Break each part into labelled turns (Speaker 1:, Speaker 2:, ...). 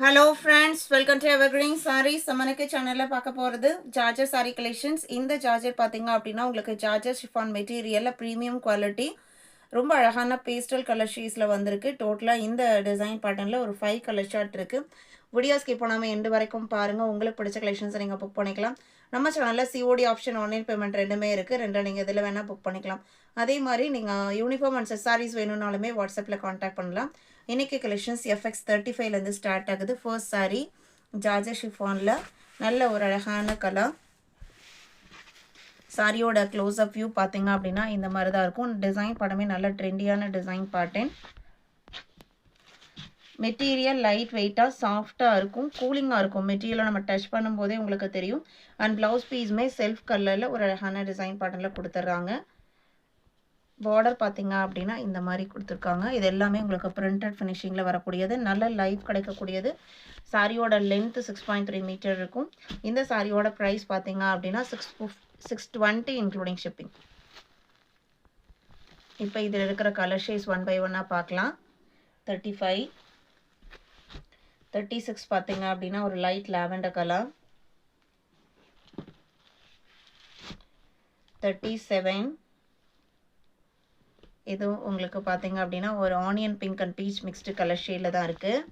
Speaker 1: Hello friends, welcome to Evergreen Sarees. நம்மனுக்கு சேனலில் பார்க்க போகிறது ஜார்ஜர் சாரீ கலெக்ஷன்ஸ். இந்த ஜார்ஜர் பார்த்தீங்க அப்படின்னா உங்களுக்கு ஜார்ஜர் ஷிஃபான் மெட்டீரியலில் ப்ரீமியம் குவாலிட்டி ரொம்ப அழகான பேஸ்டல் கலர் ஷீஸில் வந்திருக்கு. டோட்டலாக இந்த டிசைன் பேட்டர்னில் ஒரு 5 கலர் ஷார்ட் இருக்குது. வீடியோ ஸ்கிப் பண்ணாமல் எண்டு வரைக்கும் பாருங்கள். உங்களுக்கு பிடிச்ச கலெக்ஷன்ஸை நீங்கள் புக் பண்ணிக்கலாம். நம்ம சேனலில் சிஓடி ஆப்ஷன், ஆன்லைன் பேமெண்ட் ரெண்டுமே இருக்குது. ரெண்டும் நீங்கள் இதில் வேணால் புக் பண்ணிக்கலாம். அதே மாதிரி நீங்கள் யூனிஃபார்ம் அண்ட் சாரீஸ் வேணும்னாலுமே வாட்ஸ்அப்பில் காண்டாக்ட் பண்ணலாம். இன்றைக்கி கலெக்ஷன்ஸ் FX35லேருந்து ஸ்டார்ட் ஆகுது. ஃபர்ஸ்ட் சாரீ ஜார்ஜர் ஷிஃபானில் நல்ல ஒரு அழகான கலர். சாரியோட க்ளோஸ்அப் வியூ பார்த்தீங்க அப்படின்னா இந்த மாதிரி தான் இருக்கும். டிசைன் படமே நல்ல ட்ரெண்டியான டிசைன் பேட்டர்ன். மெட்டீரியல் லைட் வெயிட்டாக சாஃப்டாக இருக்கும், கூலிங்காக இருக்கும். மெட்டீரியலை நம்ம டச் பண்ணும்போதே உங்களுக்கு தெரியும். அண்ட் ப்ளவுஸ் பீஸுமே செல்ஃப் கலரில் ஒரு அழகான டிசைன் பேட்டர்னில் கொடுத்துட்றாங்க. பார்டர் பார்த்தீங்க அப்படின்னா இந்த மாதிரி கொடுத்துருக்காங்க. இது எல்லாமே உங்களுக்கு பிரிண்டட் ஃபினிஷிங்கில் வரக்கூடியது, நல்ல லைஃப் கிடைக்கக்கூடியது. சாரியோட லென்த்து 6.3 மீட்டர் இருக்கும். இந்த சாரியோட ப்ரைஸ் பார்த்தீங்க அப்படின்னா 620 இன்க்ளூடிங் ஷிப்பிங். இப்போ இதில் இருக்கிற கலர் ஷேட்ஸ் ஒன் பை ஒன்னாக பார்க்கலாம். 35, 36 பார்த்தீங்க அப்படின்னா ஒரு லைட் லாவெண்டர் கலர். 37 இது உங்களுக்கு பார்த்தீங்க அப்படின்னா ஒரு onion pink and beach mixed colour ஷேடில் தான் இருக்குது.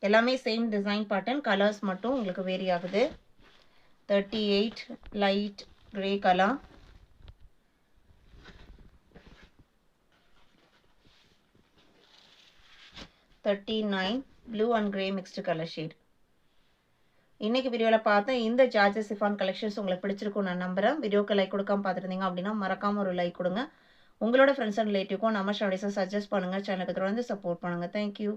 Speaker 1: எல்லாமே சேம் டிசைன் பேட்டர்ன், கலர்ஸ் மட்டும் உங்களுக்கு வேரி ஆகுது. 38 light grey colour. 39 blue and grey mixed colour shade. இன்றைக்கி வீடியோவில் பார்த்த இந்த ஜார்ஜர் ஷிஃபான் கலெக்ஷன்ஸ் உங்களுக்கு பிடிச்சிருக்கும் நான் நம்புகிறேன். வீடியோக்கு லைக் கொடுக்காம பார்த்துருந்தீங்க அப்படின்னா மறக்காமல் ஒரு லைக் கொடுங்க. உங்களோட ஃப்ரெண்ட்ஸ் அண்ட் ரிலேட்டிவ்க்கும் நம்ம ஸ்டடீஸை சஜஸ்ட் பண்ணுங்கள். சேனலுக்கு தொடர்ந்து சப்போர்ட் பண்ணுங்கள். தேங்க்யூ.